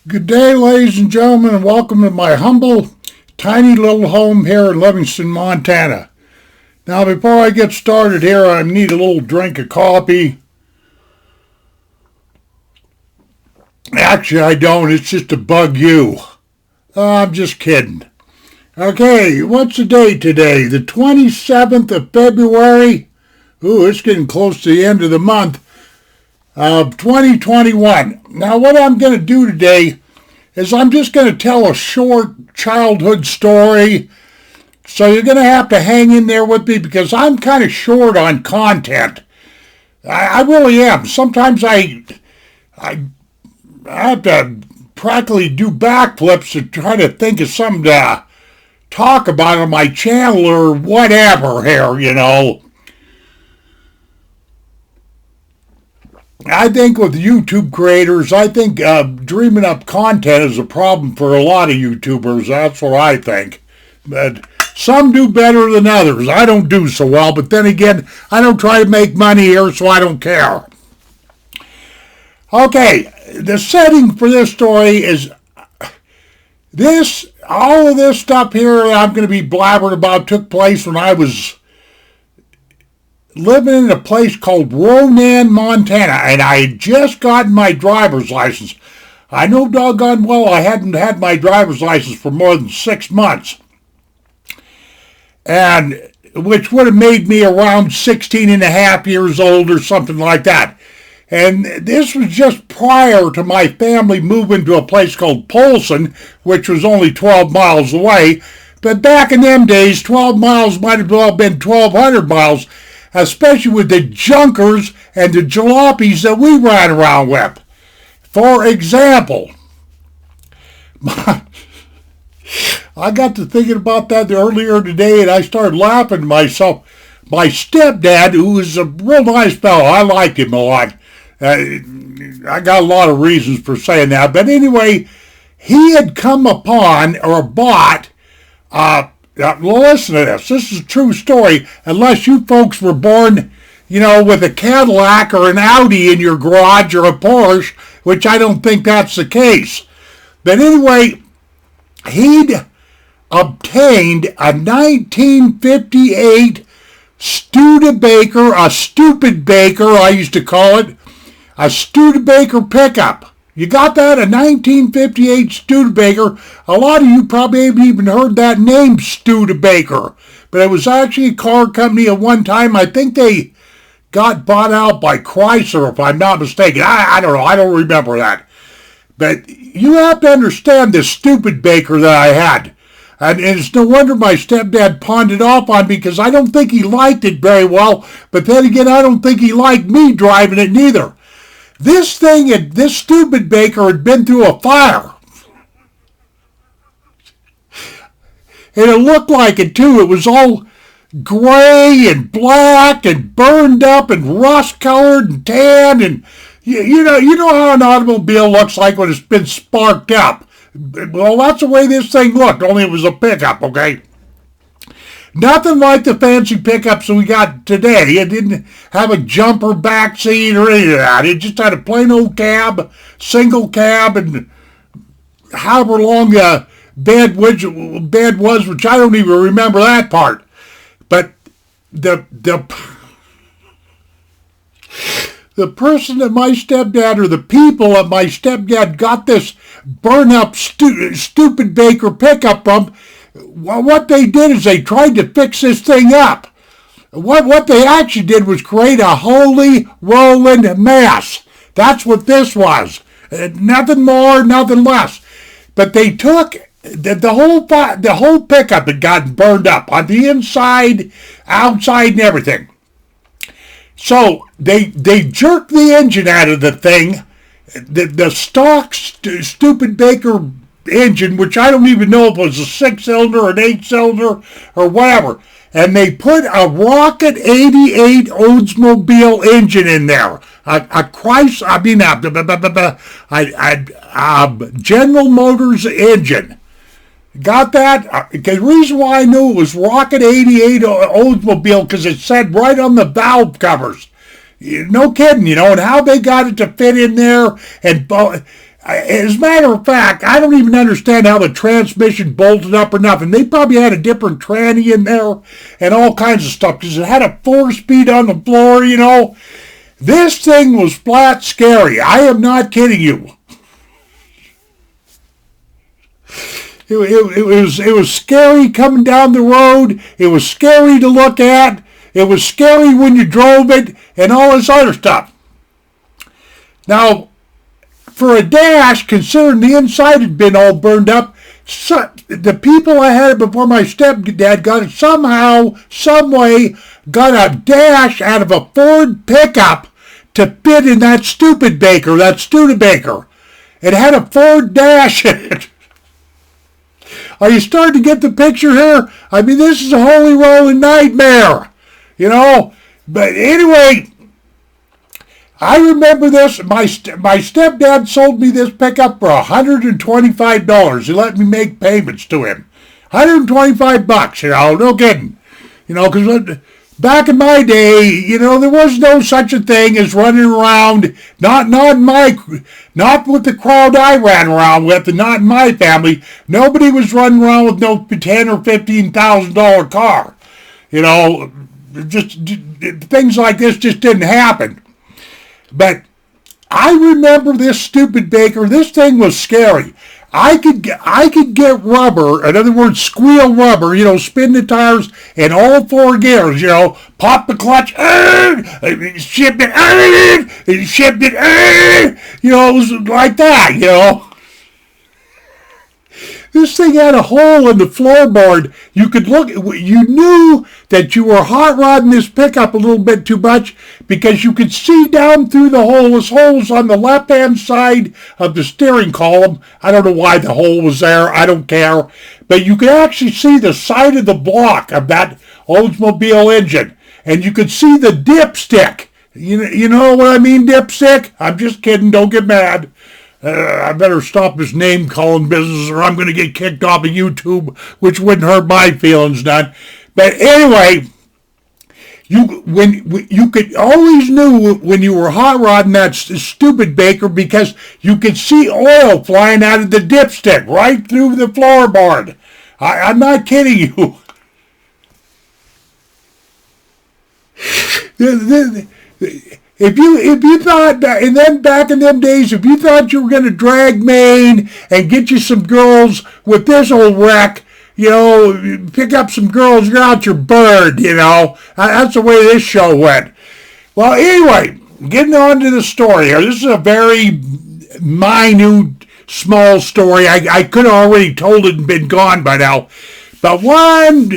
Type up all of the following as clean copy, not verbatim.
Good day, ladies and gentlemen, and welcome to my humble, tiny little home here in Livingston, Montana. Now, before I get started here, I need a little drink of coffee. Actually, I don't. It's just to bug you. I'm just kidding. Okay, what's the date today? The 27th of February? Ooh, it's getting close to the end of the month of 2021. Now, what I'm going to do today is I'm just going to tell a short childhood story. So you're going to have to hang in there with me because I'm kind of short on content. I really am. Sometimes I have to practically do backflips to try to think of something to talk about on my channel or whatever here. I think with YouTube creators, I think dreaming up content is a problem for a lot of YouTubers. That's what I think. But some do better than others. I don't do so well, but then again, I don't try to make money here, so I don't care. Okay, the setting for this story is all of this stuff here I'm going to be blabbering about took place when I was living in a place called Boren, Montana, and I had just gotten my driver's license. I know doggone well I hadn't had my driver's license for more than 6 months, and which would have made me around 16 and a half years old or something like that. And this was just prior to my family moving to a place called Polson, which was only 12 miles away. But back in them days, 12 miles might have well been 1,200 miles, especially with the junkers and the jalopies that we ran around with. For example, I got to thinking about that earlier today, and I started laughing to myself. My stepdad, who was a real nice fellow, I liked him a lot. I got a lot of reasons for saying that. But anyway, he had come upon or bought, listen to this. This is a true story, unless you folks were born, with a Cadillac or an Audi in your garage or a Porsche, which I don't think that's the case. But anyway, he'd obtained a 1958 Stupidbaker, a Stupidbaker, I used to call it, a Stupidbaker pickup. You got that? A 1958 Stupidbaker. A lot of you probably haven't even heard that name, Stupidbaker. But it was actually a car company at one time. I think they got bought out by Chrysler, if I'm not mistaken. I don't know. I don't remember that. But you have to understand this Stupidbaker that I had. And it's no wonder my stepdad pawned it off on me because I don't think he liked it very well. But then again, I don't think he liked me driving it neither. This Stupidbaker had been through a fire. And it looked like it too. It was all gray and black and burned up and rust colored and tan, and you know how an automobile looks like when it's been sparked up. Well, that's the way this thing looked, only it was a pickup, okay? Nothing like the fancy pickups that we got today. It didn't have a jumper back seat or any of that. It just had a plain old cab, single cab, and however long the bed was, which I don't even remember that part. But the person that my stepdad, or the people that my stepdad got this burn-up Stupidbaker pickup from, what they did is they tried to fix this thing up. What they actually did was create a holy rolling mess. That's what this was. Nothing more, nothing less. But they took the whole pickup had gotten burned up on the inside, outside, and everything. So they jerked the engine out of the thing, the stock Stupidbaker engine, which I don't even know if it was a 6-cylinder or an 8-cylinder or whatever, and they put a Rocket 88 Oldsmobile engine in there, a General Motors engine. Got that? The reason why I knew it was Rocket 88 Oldsmobile because it said right on the valve covers. No kidding, and how they got it to fit in there. And As a matter of fact, I don't even understand how the transmission bolted up or nothing. They probably had a different tranny in there and all kinds of stuff because it had a 4-speed on the floor, you know. This thing was flat scary. I am not kidding you. It was scary coming down the road. It was scary to look at. It was scary when you drove it and all this other stuff. Now, for a dash, considering the inside had been all burned up, the people I had it before my stepdad got it somehow, some way, got a dash out of a Ford pickup to fit in that Stupidbaker, that Studebaker. It had a Ford dash in it. Are you starting to get the picture here? I mean, this is a holy rolling nightmare, you know. But anyway, I remember this. My stepdad sold me this pickup for $125. He let me make payments to him. $125, you know, no kidding. You know, because back in my day, you know, there was no such a thing as running around, not with the crowd I ran around with, and not in my family. Nobody was running around with no $10,000 or $15,000 car. You know, just things like this just didn't happen. But I remember this Stupidbaker. This thing was scary. I could get rubber, in other words, squeal rubber, you know, spin the tires in all 4 gears, you know, pop the clutch, shift it, you know, it was like that, you know. This thing had a hole in the floorboard. You could look, you knew that you were hot rodding this pickup a little bit too much because you could see down through the hole. This hole's on the left-hand side of the steering column. I don't know why the hole was there. I don't care. But you could actually see the side of the block of that Oldsmobile engine. And you could see the dipstick. You know what I mean, dipstick? I'm just kidding. Don't get mad. I better stop this name calling business or I'm going to get kicked off of YouTube, which wouldn't hurt my feelings none. But anyway, you could always knew when you were hot rodding that Stupidbaker because you could see oil flying out of the dipstick right through the floorboard. I'm not kidding you. If you thought, and then back in them days, if you thought you were going to drag Maine and get you some girls with this old wreck, you know, pick up some girls, you're out your bird, you know. That's the way this show went. Well, anyway, getting on to the story here. This is a very minute, small story. I could have already told it and been gone by now. But one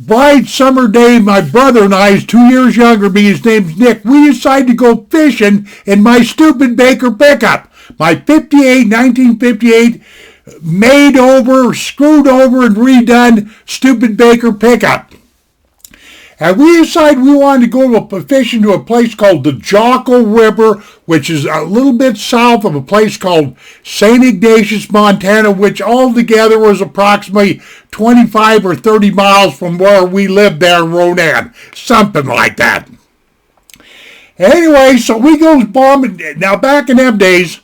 bright summer day, my brother and I, he's 2 years younger than me, his name's Nick, we decided to go fishing in my Stupidbaker pickup. My 1958, made over, screwed over, and redone Stupidbaker pickup. And we decided we wanted to go fishing to a place called the Jackal River, which is a little bit south of a place called St. Ignatius, Montana, which altogether was approximately 25 or 30 miles from where we lived there in Ronan. Something like that. Anyway, so we goes bombing. Now, back in them days,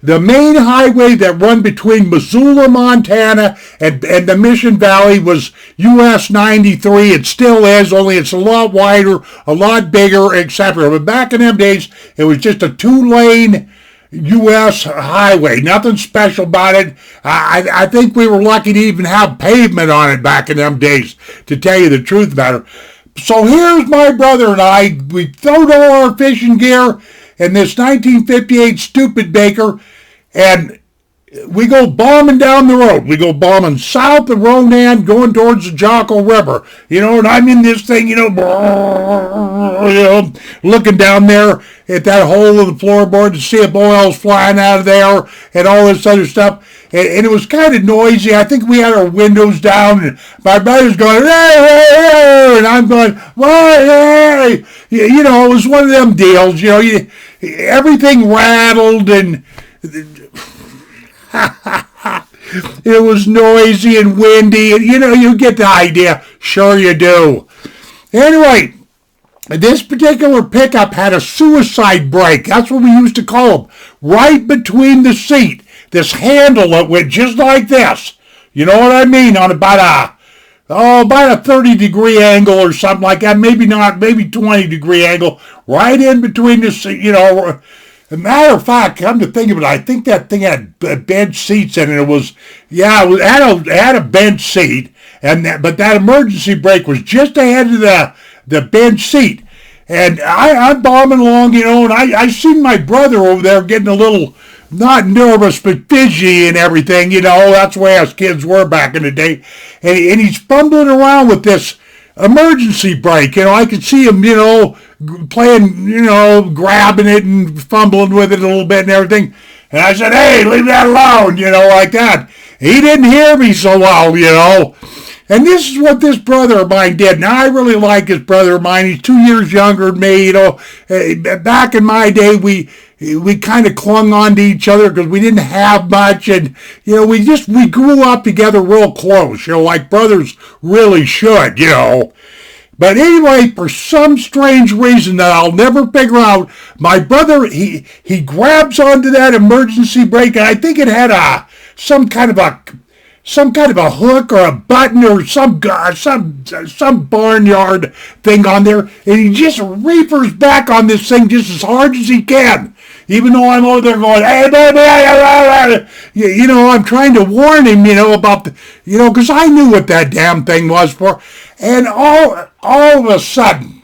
the main highway that run between Missoula, Montana, and the Mission Valley was US 93. It still is, only it's a lot wider, a lot bigger, etc. But back in them days, it was just a 2-lane US highway. Nothing special about it. I think we were lucky to even have pavement on it back in them days, to tell you the truth about it. So here's my brother and I. We throwed all our fishing gear in this 1958 Stupidbaker, and we go bombing down the road. We go bombing south of Ronan, going towards the Jackal River. You know, and I'm in this thing, you know, looking down there at that hole in the floorboard to see if oil's flying out of there and all this other stuff. And it was kind of noisy. I think we had our windows down, and my brother's going, hey, and I'm going, what, hey? You know, it was one of them deals, you know, everything rattled, and it was noisy and windy, and, you know, you get the idea. Sure you do. Anyway, This particular pickup had a suicide brake. That's what we used to call them. Right between the seat. This handle that went just like this. You know what I mean? On about a 30-degree angle or something like that. Maybe not, maybe 20-degree angle. Right in between the seat, As a matter of fact, come to think of it, I think that thing had bench seats in it. It had a bench seat, but that emergency brake was just ahead of the bench seat. And I'm bombing along, and I seen my brother over there getting a little, not nervous, but fidgety and everything, that's the way us kids were back in the day. And he's fumbling around with this emergency brake. I could see him, playing, grabbing it and fumbling with it a little bit and everything. And I said, hey, leave that alone, like that. He didn't hear me so well, And this is what this brother of mine did. Now, I really like this brother of mine. He's 2 years younger than me. Back in my day, we kind of clung on to each other because we didn't have much. And, we grew up together real close, like brothers really should, But anyway, for some strange reason that I'll never figure out, my brother, he grabs onto that emergency brake, and I think it had some kind of a hook or a button or some barnyard thing on there, and he just reefers back on this thing just as hard as he can. Even though I'm over there going, hey, baby, I'm trying to warn him, about because I knew what that damn thing was for. And all of a sudden,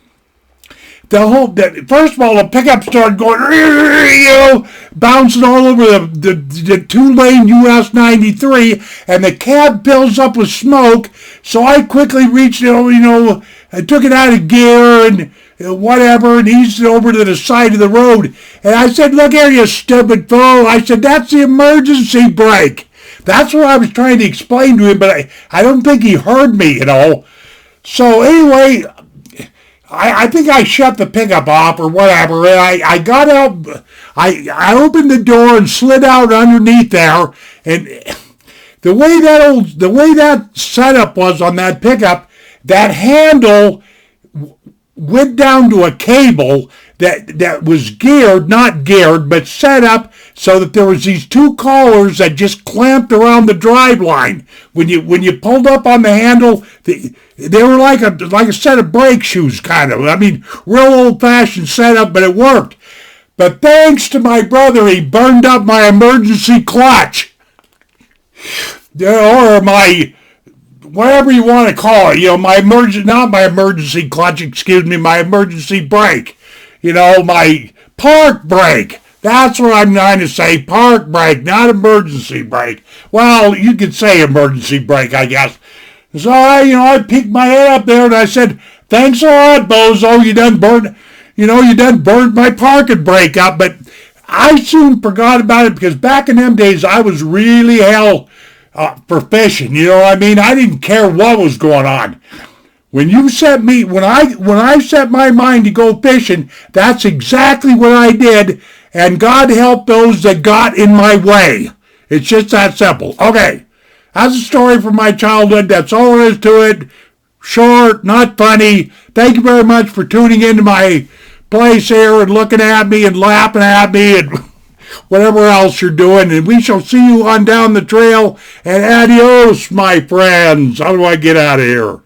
first of all, the pickup started going, bouncing all over the two-lane US 93, and the cab fills up with smoke. So I quickly reached, I took it out of gear and whatever, and eased it over to the side of the road. And I said, look here, you stupid fool. I said, that's the emergency brake. That's what I was trying to explain to him, but I don't think he heard me, So anyway, I think I shut the pickup off or whatever, and I got out, I opened the door and slid out underneath there, and the way that setup was on that pickup, that handle went down to a cable that was not geared, but set up so that there was these two collars that just clamped around the drive line. When you pulled up on the handle, they were like a set of brake shoes, kind of. I mean, real old-fashioned setup, but it worked. But thanks to my brother, he burned up my emergency clutch, or my, whatever you want to call it, my emergency clutch, my emergency brake, my park brake. That's what I'm trying to say, park brake, not emergency brake. Well, you could say emergency brake, I guess. So I peeked my head up there and I said, thanks a lot, bozo, you done burned my parking brake up. But I soon forgot about it because back in them days, I was really hell for fishing. I didn't care what was going on. When I set my mind to go fishing, that's exactly what I did. And God help those that got in my way. It's just that simple. Okay, that's a story from my childhood. That's all there is to it. Short, not funny. Thank you very much for tuning into my place here and looking at me and laughing at me and whatever else you're doing. And we shall see you on down the trail. And adios, my friends. How do I get out of here?